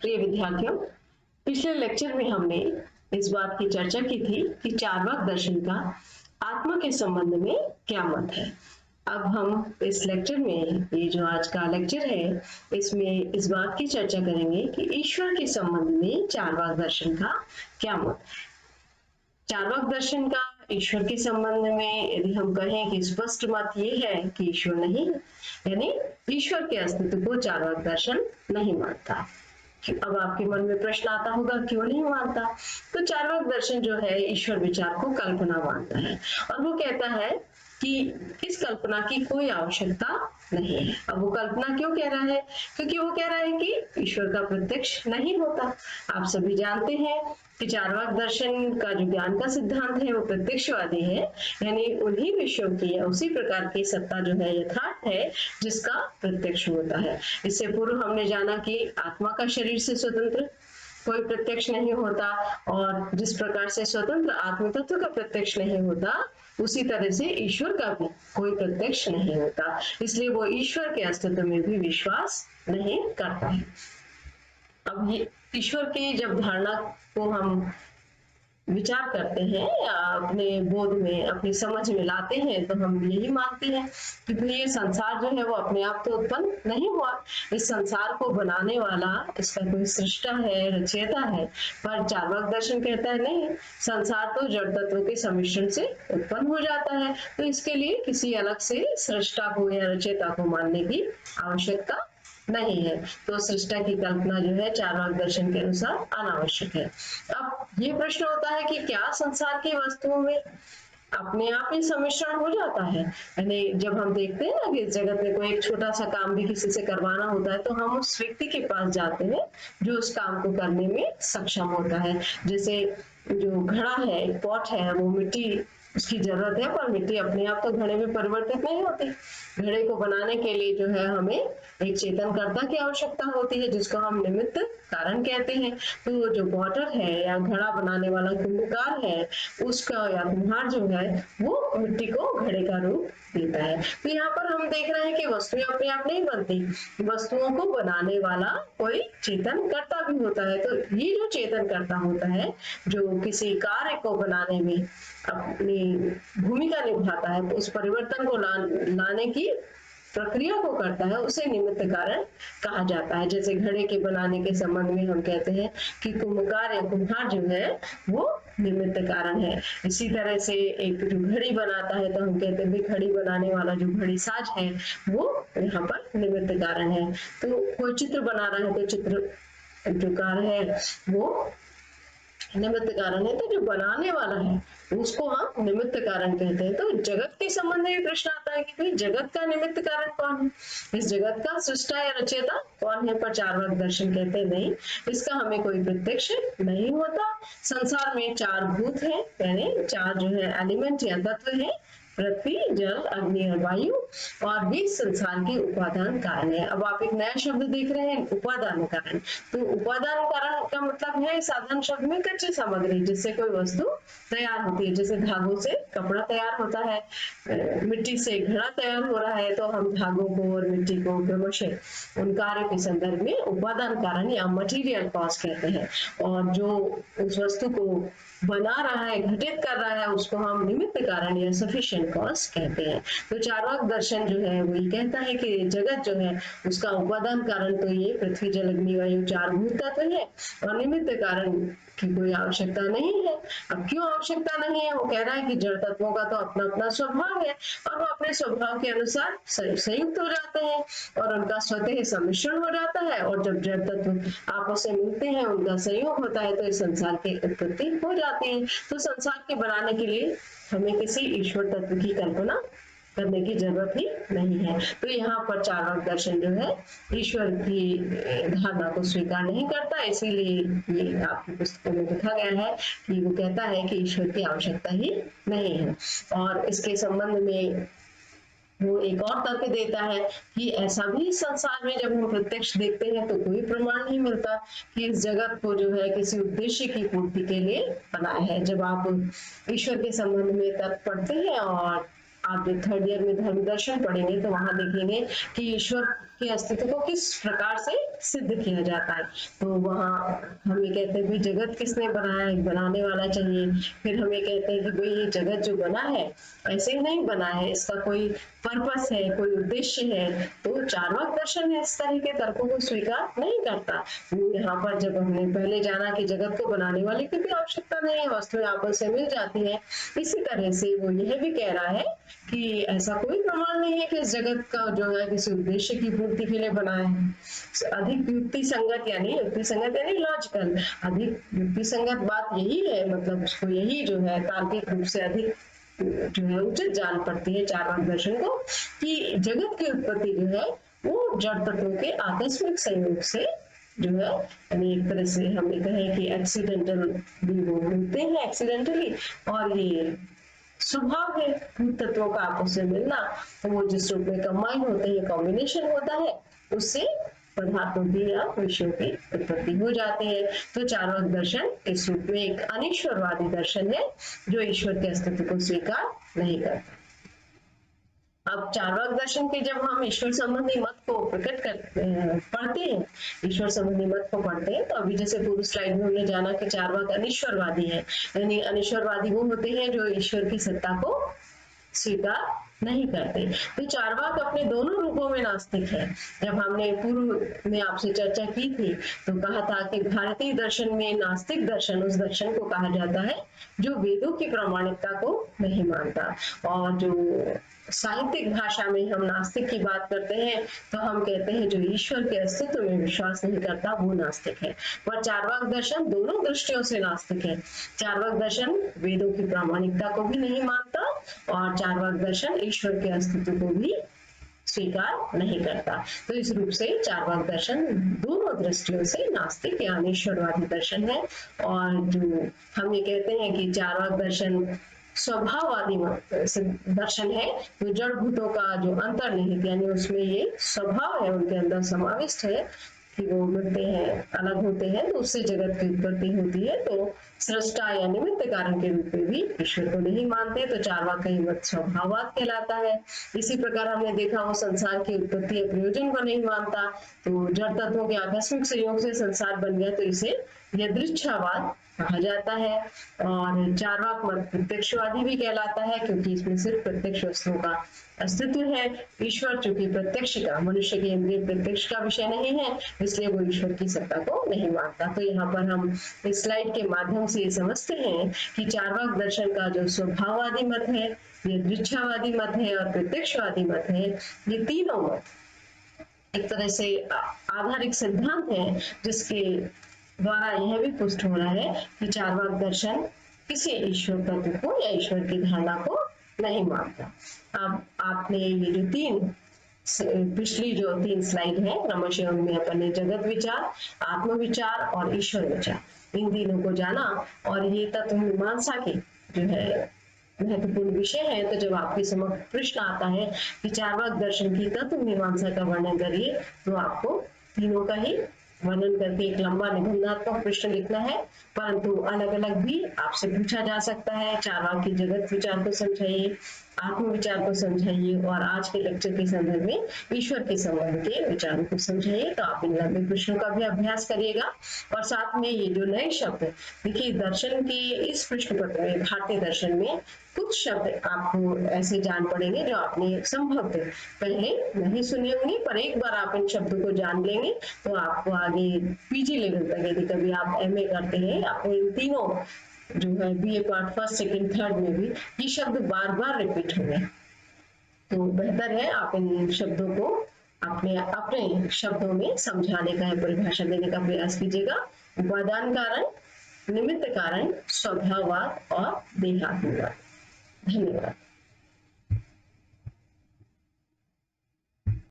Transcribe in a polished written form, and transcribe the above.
प्रिय विद्यार्थियों, पिछले लेक्चर में हमने इस बात की चर्चा की थी कि चार्वाक दर्शन का आत्मा के संबंध में क्या मत है। अब हम इस लेक्चर में, ये जो आज का लेक्चर है, इसमें इस बात की चर्चा करेंगे कि ईश्वर के संबंध में चार्वाक दर्शन का क्या मत है। चार्वाक दर्शन का ईश्वर के संबंध में यदि हम कहें कि स्पष्ट मत ये है कि ईश्वर नहीं है, यानी ईश्वर के अस्तित्व को चार्वाक दर्शन नहीं मानता। अब आपके मन में प्रश्न आता होगा, क्यों नहीं मानता? तो चार्वाक दर्शन जो है ईश्वर विचार को कल्पना मानता है और वो कहता है कि इस कल्पना की कोई आवश्यकता नहीं है। अब वो कल्पना क्यों कह रहा है? क्योंकि वो कह रहा है कि ईश्वर का प्रत्यक्ष नहीं होता। आप सभी जानते हैं कि चार्वाक दर्शन का जो ज्ञान का सिद्धांत है वो प्रत्यक्षवादी है, यानी उन्हीं विषयों की या उसी प्रकार की सत्ता जो है यथार्थ है जिसका प्रत्यक्ष होता है। इससे पूर्व हमने जाना कि आत्मा का शरीर से स्वतंत्र कोई प्रत्यक्ष नहीं होता और जिस प्रकार से स्वतंत्र आत्म तत्व का प्रत्यक्ष नहीं होता, उसी तरह से ईश्वर का भी कोई प्रत्यक्ष नहीं होता। इसलिए वो ईश्वर के अस्तित्व में भी विश्वास नहीं करता है। अब ये ईश्वर की जब धारणा को हम विचार करते हैं या अपने बोध में, अपनी समझ में लाते हैं, तो हम यही मानते हैं कि ये संसार जो है वो अपने आप तो उत्पन्न नहीं हुआ। इस संसार को बनाने वाला इसका कोई सृष्टा है, रचयिता है। पर चार्वाक दर्शन कहता है नहीं, संसार तो जड़ तत्वों के सम्मिश्रण से उत्पन्न हो जाता है, तो इसके लिए किसी अलग से सृष्टा को या रचयिता को मानने की आवश्यकता नहीं है। तो सृष्टा की कल्पना जो है चार्वाक दर्शन के अनुसार अनावश्यक है। अब ये प्रश्न होता है कि क्या संसार की वस्तुओं में अपने आप ही सम्मिश्रण हो जाता है? यानी जब हम देखते हैं ना कि इस जगत में कोई एक छोटा सा काम भी किसी से करवाना होता है तो हम उस व्यक्ति के पास जाते हैं जो उस काम को करने में सक्षम होता है। जैसे जो घड़ा है, एक पॉट है, वो मिट्टी उसकी जरूरत है, पर मिट्टी अपने आप तो घड़े में परिवर्तित नहीं होती। घड़े को बनाने के लिए जो है हमें एक चेतनकर्ता की आवश्यकता होती है, जिसको हम निमित्त कारण कहते हैं। तो जो पॉटर है या घड़ा बनाने वाला कुम्भकार है, उसका या कुम्हार जो है वो मिट्टी को घड़े का रूप देता है। तो यहाँ पर हम देख रहे हैं कि वस्तुएं अपने आप नहीं बनती, वस्तुओं को बनाने वाला कोई चेतन कर्ता भी होता है। तो ये जो चेतन कर्ता होता है, जो किसी कार्य को बनाने में अपनी भूमिका निभाता है, तो उस परिवर्तन को लाने की प्रक्रिया को करता है, उसे निमित्त कारण कहा जाता है। जैसे घड़े के बनाने के संबंध में हम कहते हैं कि कुम्भकार या कुम्हार जो है वो निमित्त कारण है। इसी तरह से एक जो घड़ी बनाता है तो हम कहते हैं घड़ी बनाने वाला जो घड़ी साज है वो यहाँ पर निमित्त कारण है। तो कोई चित्र बना रहा है तो चित्र जो कार है वो निमित्त कारण है, तो जो बनाने वाला है उसको हम निमित्त कारण कहते हैं। तो जगत के संबंध में प्रश्न आता है कि भाई जगत का निमित्त कारण कौन है, इस जगत का सृष्टा या रचयिता कौन है? पर चार्वाक दर्शन कहते हैं नहीं, इसका हमें कोई प्रत्यक्ष नहीं होता। संसार में चार भूत हैं, यानी चार जो है एलिमेंट या तत्व हैं, पृथ्वी, जल, अग्नि और वायु, और भी संसार के उपादान कारण है। अब आप एक नया शब्द देख रहे हैं, उपादान कारण। तो उपादान कारण का मतलब है साधारण शब्द में कच्ची सामग्री जिससे कोई वस्तु तैयार होती है। जैसे धागों से कपड़ा तैयार होता है, मिट्टी से घड़ा तैयार हो रहा है, तो हम धागों को और मिट्टी को क्रमशः उन कार्यों के संदर्भ में उपादान कारण या मटेरियल कॉज कहते हैं। और जो उस वस्तु को बना रहा है, घटित कर रहा है, उसको हम निमित्त कारण या सफिशिएंट कॉज कहते हैं। तो चार्वाक दर्शन जो है वो ये कहता है कि जगत जो है उसका उपादान कारण तो ये पृथ्वी, जल, अग्नि, वायु चार भूत तत्व है और निमित्त कारण की कोई आवश्यकता नहीं है। अब क्यों आवश्यकता नहीं है? वो कह रहा है कि जड़ तत्वों का तो अपना अपना स्वभाव है और वो अपने स्वभाव के अनुसार संयुक्त हो जाते हैं और उनका स्वतः सम्मिश्रण हो जाता है, और जब जड़ तत्व आपस में मिलते हैं, उनका संयोग होता है, तो इस संसार की उत्पत्ति हो जाती है। तो संसार के बनाने के लिए हमें किसी ईश्वर तत्व की कल्पना करने की जरूरत ही नहीं है। तो यहाँ पर चार्वाक दर्शन जो है ईश्वर की धारणा को स्वीकार नहीं करता, इसीलिए ये आपकी पुस्तकों में लिखा गया है कि वो कहता है कि ईश्वर की आवश्यकता ही नहीं है। और इसके संबंध में वो एक और तर्क देता है कि ऐसा भी संसार में जब हम प्रत्यक्ष देखते हैं तो कोई प्रमाण नहीं मिलता कि इस जगत को जो है किसी उद्देश्य की पूर्ति के लिए बनाया है। जब आप ईश्वर के संबंध में तर्क पढ़ते हैं और आप जो थर्ड ईयर में धर्म दर्शन पढ़ेंगे तो वहां देखेंगे कि ईश्वर के अस्तित्व को किस प्रकार से सिद्ध किया जाता है। तो वहाँ हमें कहते हैं भाई जगत किसने बनाया, एक बनाने वाला चाहिए। फिर हमें कहते हैं कि भाई ये जगत जो बना है ऐसे ही नहीं बना है, इसका कोई पर्पस है, कोई उद्देश्य है। तो चार्वाक दर्शन इस तरह के तर्कों को स्वीकार नहीं करता। यहाँ पर जब हमने पहले जाना कि जगत को बनाने वाले की भी आवश्यकता नहीं है, वस्तुएं आपस में मिल जाती है, इसी तरह से वो यह भी कह रहा है कि ऐसा कोई प्रमाण नहीं है कि इस जगत का जो है किसी उद्देश्य की पूर्ति के लिए बनाया है। अधिक युक्ति संगत यानी लॉजिकल, अधिक युक्ति संगत बात यही है, मतलब उसको यही जो है तार्किक रूप से अधिक जो है उचित जान पड़ती है चार्वाक दर्शन को, कि जगत की उत्पत्ति जो है वो जड़ तत्वों के आकस्मिक संयोग से जो है, यानी एक तरह से हमें कहें कि एक्सीडेंटल भी वो मिलते हैं एक्सीडेंटली, और ये स्वभाव है भूत तत्वों का आपस में मिलना। तो वो जिस रूप में कंबाइन होते हैं, कॉम्बिनेशन होता है, उससे पदार्थों की या विषयों की उत्पत्ति हो जाती है। तो चार्वाक दर्शन इस रूप में एक अनीश्वरवादी दर्शन है जो ईश्वर के अस्तित्व को स्वीकार नहीं करता। अब चार्वाक दर्शन के जब हम ईश्वर संबंधी मत को पढ़ते हैं, ईश्वर संबंधी मत को पढ़ते हैं, तो अभी जैसे पूर्व स्लाइड में हमने जाना कि चार्वाक अनीश्वरवादी है, यानी अनीश्वरवादी वो होते हैं जो ईश्वर की सत्ता को स्वीकार नहीं करते। तो चार्वाक अपने दोनों रूपों में नास्तिक है। जब हमने पूर्व में आपसे चर्चा की थी तो कहा था कि भारतीय दर्शन में नास्तिक दर्शन उस दर्शन को कहा जाता है जो वेदों की प्रामाणिकता को नहीं मानता, और जो साहित्यिक भाषा में हम नास्तिक की बात करते हैं तो हम कहते हैं जो ईश्वर के अस्तित्व में विश्वास नहीं करता वो नास्तिक है। पर चार्वाक दर्शन दोनों दृष्टियों से नास्तिक है। चार्वाक दर्शन वेदों की प्रामाणिकता को भी नहीं मानता, और चार्वाक दर्शन ईश्वर के अस्तित्व को भी स्वीकार नहीं करता। तो इस रूप से चार्वाक दर्शन दोनों दृष्टियों से नास्तिक या अनीश्वरवादी दर्शन है। और जो हम ये कहते हैं कि चार्वाक दर्शन स्वभाववादी दर्शन है, तो जड़ भूतों का जो अंतर्निहित यानी उसमें ये स्वभाव है उनके अंदर समाविष्ट है कि वो मिलते हैं, अलग होते हैं, तो उससे जगत की उत्पत्ति होती है। तो सृष्टा या निमित्त कारण के रूप में भी ईश्वर को नहीं मानते, तो चार्वाक का मत स्वभाववाद कहलाता है। इसी प्रकार हमने देखा वो संसार की उत्पत्ति या प्रयोजन को नहीं मानता, तो जड़ तत्वों के आकस्मिक संयोग से संसार बन गया, तो इसे यदृच्छावाद कहा जाता है। और चार्वाक मत प्रत्यक्षवादी भी कहलाता है क्योंकि इसमें सिर्फ प्रत्यक्ष वस्तुओं का अस्तित्व है। ईश्वर चूंकि प्रत्यक्ष का, मनुष्य के इंद्रिय प्रत्यक्ष का विषय नहीं है, इसलिए वो ईश्वर की सत्ता को नहीं मानता। तो यहाँ पर हम इस स्लाइड के माध्यम से ये समझते हैं कि चार्वाक दर्शन का जो स्वभाववादी मत है, यदृच्छावादी मत है और प्रत्यक्षवादी मत है, ये तीनों मत एक तरह से आधारिक सिद्धांत है जिसके द्वारा यह भी पुष्ट हो रहा है कि चार्वाक दर्शन किसी ईश्वर तत्व को या ईश्वर की धारणा को नहीं मानता। अब आपने ये जो पिछली जो 3 स्लाइड है क्रमशः उनमें अपन ने जगत विचार, आत्म विचार और ईश्वर विचार, इन तीनों को जाना। और ये तत्व मीमांसा के जो है महत्वपूर्ण विषय है। तो जब आपके समक्ष प्रश्न आता है कि चार्वाक दर्शन की तत्व मीमांसा का वर्णन करिए, तो आपको तीनों का ही वर्णन करके एक लंबा निबंधात्मक प्रश्न लिखना है, परंतु अलग अलग भी आपसे पूछा जा सकता है। चार्वाक की जगत विचार को समझाइए, आत्म विचार को समझाइए, और आज के लेक्चर के संदर्भ में ईश्वर के संबंध के विचारों को समझाइए। तो आप इन लंबे प्रश्नों का भी अभ्यास करिएगा। और साथ में ये जो नए शब्द देखिए, दर्शन के इस प्रश्न पत्र में, भारतीय दर्शन में कुछ शब्द आपको ऐसे जान पड़ेंगे जो आपने संभवतः पहले नहीं सुने होंगे, पर एक बार आप इन शब्दों को जान लेंगे तो आपको आगे पीजी लेवल तक, यदि कभी आप एमए करते हैं, आपको इन तीनों जो है BA part first, second, third में भी ये शब्द बार बार रिपीट होंगे। तो बेहतर है आप इन शब्दों को अपने शब्दों में समझाने का, परिभाषा देने का प्रयास कीजिएगा। उपादान कारण, निमित्त कारण, स्वभाववाद और देहात्मवाद। धन्यवाद।